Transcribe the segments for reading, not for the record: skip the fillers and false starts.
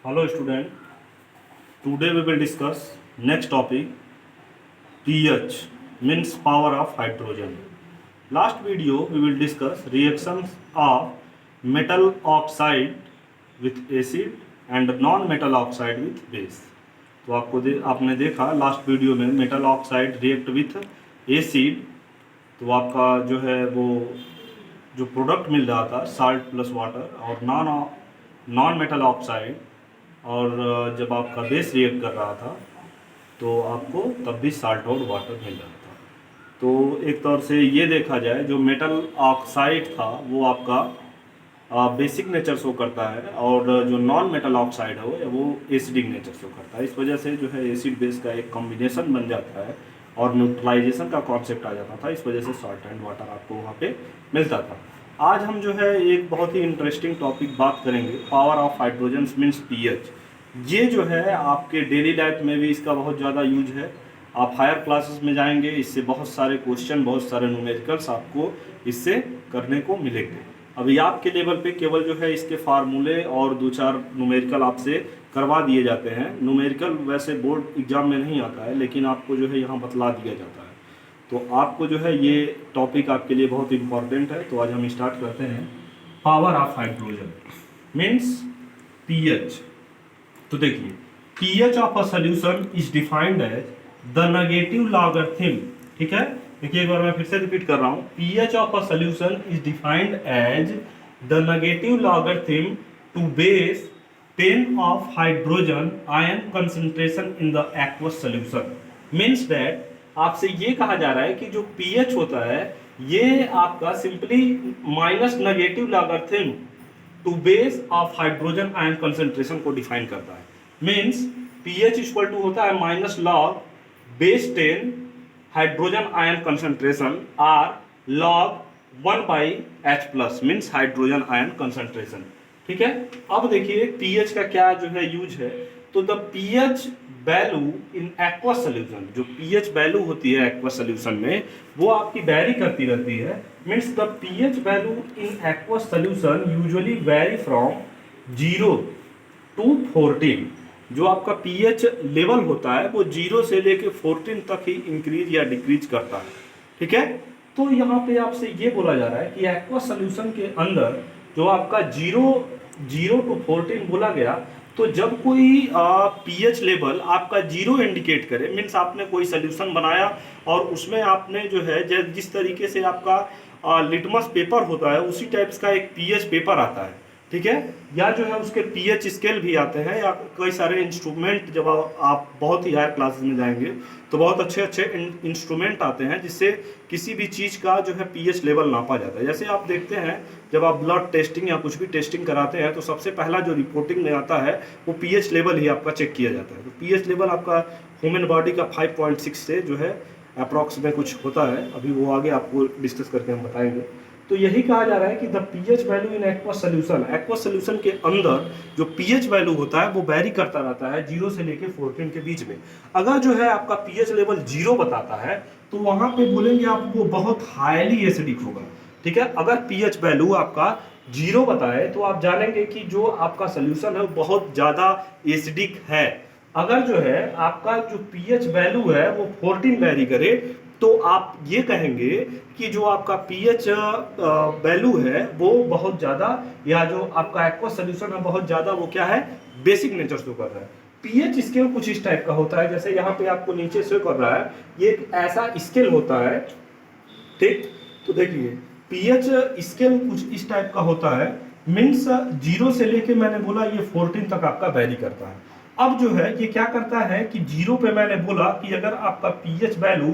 Hello student, today we will discuss next topic pH means power of hydrogen. Last video we will discuss reactions of metal oxide with acid and non-metal oxide with base. तो आपने देखा last video में metal oxide react with acid, तो आपका जो है वो जो प्रोडक्ट मिल रहा था साल्ट प्लस वाटर, और नॉन मेटल ऑक्साइड और जब आपका बेस रिएक्ट कर रहा था तो आपको तब भी साल्ट और वाटर मिल रहा था। तो एक तौर से ये देखा जाए जो मेटल ऑक्साइड था वो आपका बेसिक नेचर शो करता है, और जो नॉन मेटल ऑक्साइड है वो एसिडिक नेचर शो करता है। इस वजह से जो है एसिड बेस का एक कॉम्बिनेशन बन जाता है और न्यूट्रलाइजेशन का कॉन्सेप्ट आ जाता था। इस वजह से सॉल्ट एंड वाटर आपको वहाँ पे मिलता था। आज हम जो है एक बहुत ही इंटरेस्टिंग टॉपिक बात करेंगे, power of hydrogen means pH. ये जो है आपके डेली लाइफ में भी इसका बहुत ज़्यादा यूज है। आप हायर क्लासेस में जाएंगे, इससे बहुत सारे क्वेश्चन, बहुत सारे न्यूमेरिकल्स आपको इससे करने को मिलेंगे। अभी आपके लेवल पे केवल जो है इसके फार्मूले और दो चार न्यूमेरिकल आपसे करवा दिए जाते हैं। न्यूमेरिकल वैसे बोर्ड एग्जाम में नहीं आता है, लेकिन आपको जो है यहाँ बतला दिया जाता है। तो आपको जो है ये टॉपिक आपके लिए बहुत इंपॉर्टेंट है। तो आज हम स्टार्ट करते हैं। Power of hydrogen means pH. तो देखिए, pH of a solution is defined as the negative logarithm. ठीक है, देखिए एक बार मैं फिर से रिपीट कर रहा हूं। PH of a solution is defined as the negative logarithm to base 10 of hydrogen ion concentration in the aqueous solution. Means that आपसे ये कहा जा रहा है कि जो पीएच होता है ये आपका simply minus negative logarithm to base of hydrogen ion concentration को डिफाइन करता है। मींस पीएच इक्वल टू होता है minus log base 10 hydrogen ion concentration or log 1 by H plus means hydrogen ion concentration. ठीक है, अब देखिए पीएच का क्या जो है यूज है। तो the pH value in aqueous solution, जो पीएच वैल्यू होती है एक्वस सोल्यूशन में वो आपकी वैरी करती रहती है। Means the pH value in aqueous solution usually vary from 0 to 14। जो आपका पीएच लेवल होता है वो 0 से लेके 14 तक ही इंक्रीज या डिक्रीज करता है। ठीक है, तो यहाँ पे आपसे ये बोला जा रहा है कि एक्वस सोल्यूशन के अंदर जो आपका 0 to 14 बोला गया, तो जब कोई पीएच लेवल आपका 0 इंडिकेट करे, मीन्स आपने कोई सोल्यूशन बनाया और उसमें आपने जो है जिस तरीके से आपका लिटमस पेपर होता है उसी टाइप्स का एक पीएच पेपर आता है। ठीक है, या जो है उसके पीएच स्केल भी आते हैं, या कई सारे इंस्ट्रूमेंट, जब आप बहुत ही हायर क्लासेस में जाएंगे तो बहुत अच्छे अच्छे इंस्ट्रूमेंट आते हैं जिससे किसी भी चीज़ का जो है पीएच लेवल नापा जाता है। जैसे आप देखते हैं जब आप ब्लड टेस्टिंग या कुछ भी टेस्टिंग कराते हैं तो सबसे पहला जो रिपोर्टिंग में आता है वो पीएच लेवल ही आपका चेक किया जाता है। तो पीएच लेवल आपका ह्यूमन बॉडी का 5.6 से जो है अप्रॉक्स में कुछ होता है, अभी वो आगे आपको डिस्कस करके हम बताएंगे। तो यही कहा जा रहा है कि the pH value in aqueous solution, aqueous solution के अंदर जो पीएच वैल्यू होता है वो वैरी करता रहता है 0 से लेके 14 के बीच में। अगर जो है आपका पीएच लेवल 0 बताता है तो वहां पे बोलेंगे आपको बहुत हाईली एसिडिक होगा। ठीक है, अगर पीएच वैल्यू आपका 0 बताए तो आप जानेंगे कि जो आपका सोल्यूशन है वो बहुत ज़्यादा एसिडिक है। अगर जो है आपका जो पीएच वैल्यू है वो 14 वैरी करे तो आप ये कहेंगे कि जो आपका पीएच वैल्यू है वो बहुत ज़्यादा, या जो आपका एक्वस सोल्यूशन है बहुत ज़्यादा, वो क्या है, बेसिक नेचर शो कर रहा है। पीएच स्केल कुछ इस टाइप का होता है, जैसे यहाँ पे आपको नीचे शो कर रहा है, ये एक ऐसा स्केल होता है। ठीक, तो देखिए पीएच स्केल कुछ इस टाइप का होता है। मीन्स 0 से लेके मैंने बोला ये 14 तक आपका वैरी करता है। अब जो है ये क्या करता है कि 0 पे मैंने बोला कि अगर आपका पीएच वैल्यू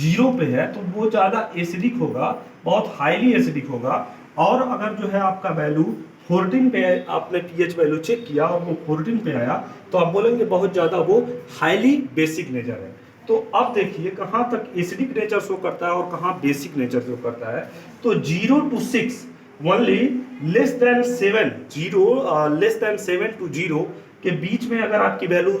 0 पे है तो वो ज़्यादा एसिडिक होगा, बहुत हाईली एसिडिक होगा। और अगर जो है आपका वैल्यू 14 पे आपने पीएच वैल्यू चेक किया और वो 14 पे आया तो आप बोलेंगे बहुत ज़्यादा वो हाईली बेसिक नेचर है। तो अब देखिए कहाँ तक एसिडिक नेचर शो करता है और कहाँ बेसिक नेचर शो करता है। तो 0 to 6 only less than 7, 0 less than 7 to 0 के बीच में अगर आपकी वैल्यू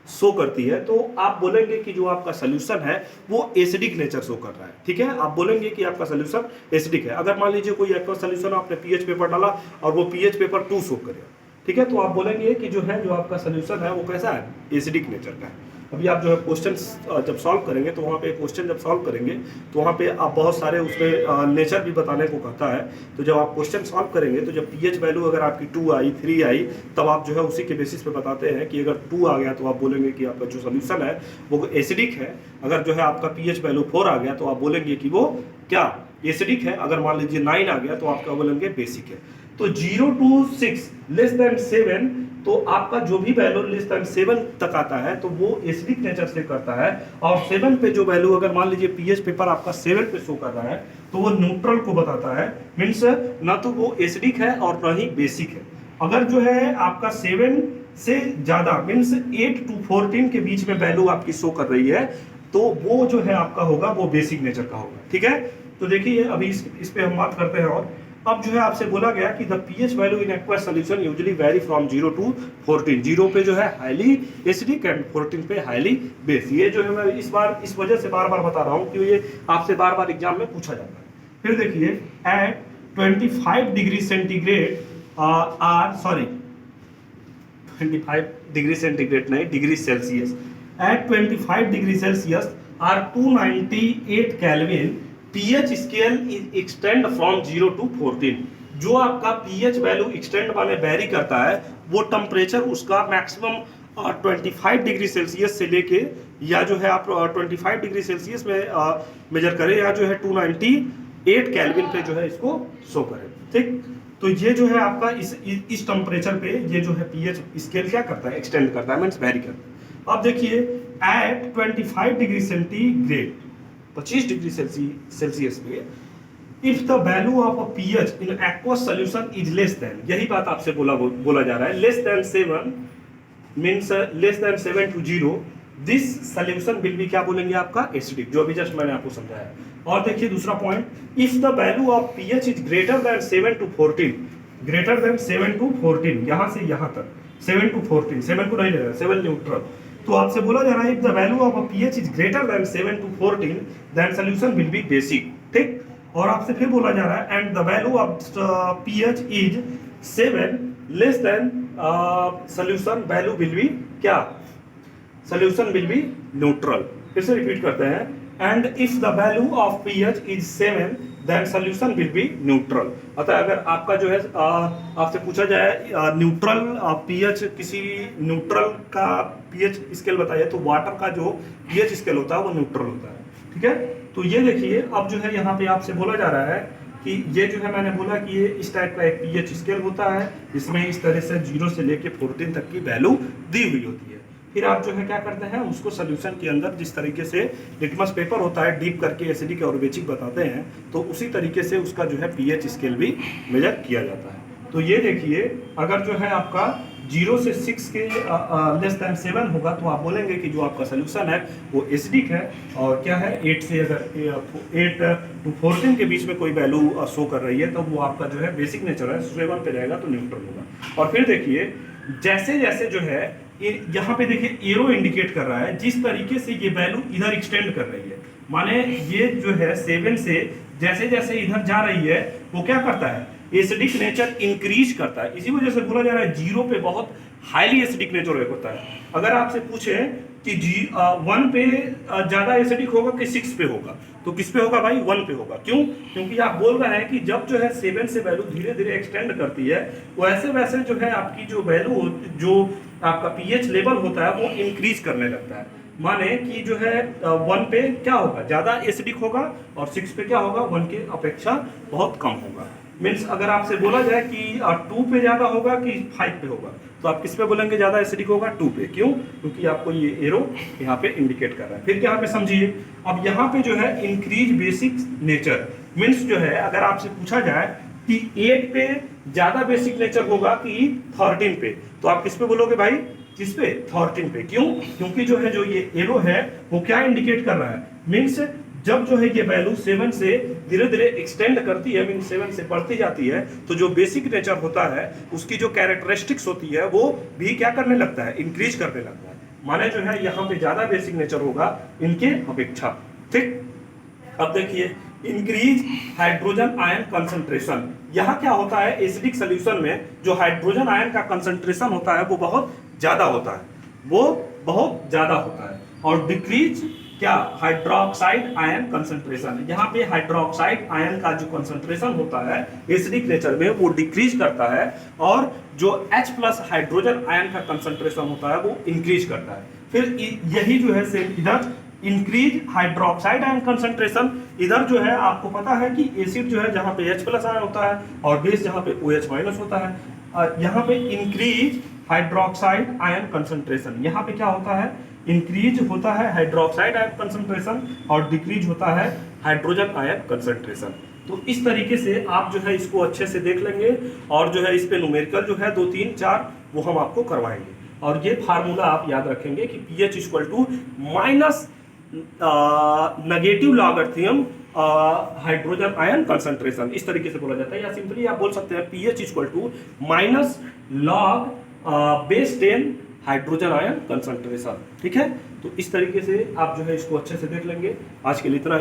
शो करती है तो आप बोलेंगे कि जो आपका सोल्यूशन है वो एसिडिक नेचर शो कर रहा है। ठीक है, आप बोलेंगे कि आपका सोल्यूशन एसिडिक है। अगर मान लीजिए कोई एक्वस सोल्यूशन आपने पीएच पेपर डाला और वो पीएच पेपर 2 शो करे, ठीक है, तो आप बोलेंगे कि जो है जो आपका सोल्यूशन है वो कैसा है, एसिडिक नेचर का है। अभी आप जो है क्वेश्चन जब सॉल्व करेंगे तो वहाँ पे क्वेश्चन जब सॉल्व करेंगे तो वहाँ पे आप बहुत सारे उसमें नेचर भी बताने को कहता है। तो जब आप क्वेश्चन सॉल्व करेंगे तो जब पीएच वैल्यू अगर आपकी 2 आई 3 आई तब आप जो है उसी के बेसिस पे बताते हैं कि अगर 2 आ गया तो आप बोलेंगे कि आपका जो सोल्यूशन है वो एसिडिक है। अगर जो है आपका पीएच वैल्यू 4 आ गया तो आप बोलेंगे कि वो क्या एसिडिक है। अगर मान लीजिए 9 आ गया तो आपका बोलेंगे बेसिक है। तो 0 to 6 लेस देन 7, तो आपका जो भी वैल्यू लेस देन 7 तक आता है तो वो एसिडिक नेचर से करता है। और 7 पे जो वैल्यू अगर मान लीजिए पीएच पेपर आपका 7 पे शो कर रहा है तो वो न्यूट्रल को बताता है। मीन्स ना तो वो एसिडिक है और ना ही बेसिक है। अगर जो है आपका 7 से ज्यादा मीन्स 8 to 14 के बीच में वैल्यू आपकी शो कर रही है तो वो जो है आपका होगा वो बेसिक नेचर का होगा। ठीक है, तो देखिए अभी इस पे हम बात करते हैं। और अब जो है आपसे बोला गया कि the pH value in aqueous solution usually very from 0 to 14। 0 पे जो है हाईली एसिडिक एंड 14 पे हाईली बेस। ये जो है मैं इस वजह से बार बार बता रहा हूँ कि ये आपसे बार बार एग्जाम में पूछा जाता है। फिर देखिए at 25 degree centigrade 25 degree centigrade नहीं, degree Celsius. At 25 degree Celsius or 298 kelvin pH scale is extend from 0 to 14। जो आपका पीएच वैल्यू एक्सटेंड माने वेरी करता है वो टेम्परेचर उसका मैक्सिमम 25 डिग्री सेल्सियस से लेके या जो है आप 25 डिग्री सेल्सियस में मेजर करें या जो है 298 केल्विन पे जो है इसको शो करें। ठीक, तो ये जो है आपका इस टेम्परेचर पे ये जो है पीएच स्केल क्या करता है, एक्सटेंड करता है, मींस वेरी करता है। अब देखिए at 25 degree centigrade 25 degree Celsius पे if the value of a pH in aqueous solution is less than, यही बात आपसे बोला जा रहा है, less than 7 means less than 7 to 0, this solution will be क्या बोलेंगे आपका एसिडिक, जो अभी जस्ट मैंने आपको समझाया। और देखिए दूसरा point, if the value of pH is greater than 7 to 14, greater than 7 to 14, यहां से यहां तक 7 to 14, 7 को नहीं ले रहा, 7 न्यूट्रल। तो आपसे बोला जा रहा है if the value of a pH is greater than 7 to 14 then solution will be basic. ठीक, और आपसे फिर बोला जा रहा है and the value of pH is 7 less than solution value will be क्या, सॉल्यूशन विल बी न्यूट्रल। फिर से रिपीट करते हैं, and if the value of pH is 7 then solution will be neutral. अतः अगर आपका जो है आपसे पूछा जाए न्यूट्रल पीएच, किसी न्यूट्रल का पीएच स्केल बताइए तो वाटर का जो पीएच स्केल होता है वो न्यूट्रल होता है। ठीक है, तो ये देखिए अब जो है यहाँ पे आपसे बोला जा रहा है कि ये जो है मैंने बोला कि ये इस टाइप का एक पीएच स्केल होता है, इसमें इस तरह से 0 से लेके 14 तक की वैल्यू दी हुई होती है। फिर आप जो है क्या करते हैं उसको सोल्यूशन के अंदर जिस तरीके से लिटमस पेपर होता है डीप करके एसिडिक और बेसिक बताते हैं तो उसी तरीके से उसका जो है पीएच स्केल भी मेजर किया जाता है। तो ये देखिए अगर जो है आपका 0 से 6 के लेस देन 7 होगा तो आप बोलेंगे कि जो आपका सोल्यूशन है वो एसिडिक है। और क्या है 8 से अगर 8 to 14 के बीच में कोई वैल्यू शो कर रही है तो वो आपका जो है बेसिक नेचर है, 7 पे जाएगा तो न्यूट्रल होगा। और फिर देखिए जैसे जैसे जो है यहाँ पे देखिए एरो इंडिकेट कर रहा है जिस तरीके से ये वैल्यू इधर एक्सटेंड कर रही है, माने ये जो है 7 से जैसे जैसे इधर जा रही है वो क्या करता है, एसिडिक नेचर इंक्रीज करता है। इसी वजह से बोला जा रहा है 0 पे बहुत हाईली एसिडिक नेचर होता है। अगर आपसे पूछे कि 1 पे ज्यादा एसिडिक होगा कि 6 पे होगा तो किस पे होगा भाई, 1 पे होगा। क्यों, क्योंकि आप बोल रहे हैं कि जब जो है 7 से वैल्यू धीरे धीरे एक्सटेंड करती है वैसे वैसे जो है आपकी जो वैल्यू जो आपका पीएच लेवल होता है वो इंक्रीज करने लगता है। माने कि जो है 1 पे क्या होगा, ज्यादा एसिडिक होगा और 6 पे क्या होगा, 1 के अपेक्षा बहुत कम होगा। मीन्स अगर आपसे बोला जाए कि 2 पे ज्यादा होगा कि 5 पे होगा तो आप किस पे बोलेंगे ज्यादा एसिडिक होगा, 2 पे। क्यों, क्योंकि आपको ये एरो यहाँ पे इंडिकेट कर रहा है। फिर यहाँ पे समझिए, अब यहाँ पे जो है इंक्रीज बेसिक नेचर मीन्स जो है अगर आपसे पूछा जाए कि 8 पे ज्यादा बेसिक नेचर होगा कि 13 पे तो आप किस पे बोलोगे भाई, किस पे, 13 पे। क्यों, क्योंकि जो है जो ये एरो है वो क्या इंडिकेट कर रहा है, मीन्स जब जो है ये वैल्यू 7 से धीरे धीरे एक्सटेंड करती है, मीन 7 से बढ़ती जाती है तो जो बेसिक नेचर होता है उसकी जो कैरेक्टरिस्टिक्स होती है वो भी क्या करने लगता है, इंक्रीज करने लगता है। माने जो है यहाँ पे ज्यादा बेसिक नेचर होगा इनके अपेक्षा। ठीक, अब देखिए इंक्रीज हाइड्रोजन आयन कंसंट्रेशन। यहाँ क्या होता है, एसिडिक सोल्यूशन में जो हाइड्रोजन आयन का कंसंट्रेशन होता है वो बहुत ज्यादा होता है, वो बहुत ज्यादा होता है। और डिक्रीज क्या, हाइड्रोक्साइड आयन कंसंट्रेशन। यहाँ पे हाइड्रोक्साइड आयन का जो कंसंट्रेशन होता है एसिडिक नेचर में वो डिक्रीज करता है, और जो H+ हाइड्रोजन आयन का कंसंट्रेशन होता है वो इंक्रीज करता है। फिर यही जो है सेम इधर इंक्रीज हाइड्रोक्साइड आयन कंसंट्रेशन। इधर जो है आपको पता है कि एसिड जो है जहाँ पे H+ आयन होता है और बेस जहाँ पे OH- होता है, यहाँ पे इंक्रीज हाइड्रोक्साइड आयन कंसंट्रेशन। यहाँ पे क्या होता है, इंक्रीज होता है हाइड्रोक्साइड आयन कंसंट्रेशन और डिक्रीज होता है हाइड्रोजन आयन कंसंट्रेशन। तो इस तरीके से आप जो है इसको अच्छे से देख लेंगे, और जो है इस पे न्यूमेरिकल जो है 2, 3, 4 वो हम आपको करवाएंगे। और ये फार्मूला आप याद रखेंगे कि pH = minus negative logarithm hydrogen ion concentration, इस तरीके से बोला जाता है। या सिंपली आप बोल सकते हैं pH = minus log base 10 hydrogen ion concentration. ठीक है, तो इस तरीके से आप जो है इसको अच्छे से देख लेंगे। आज के लिए इतना ही।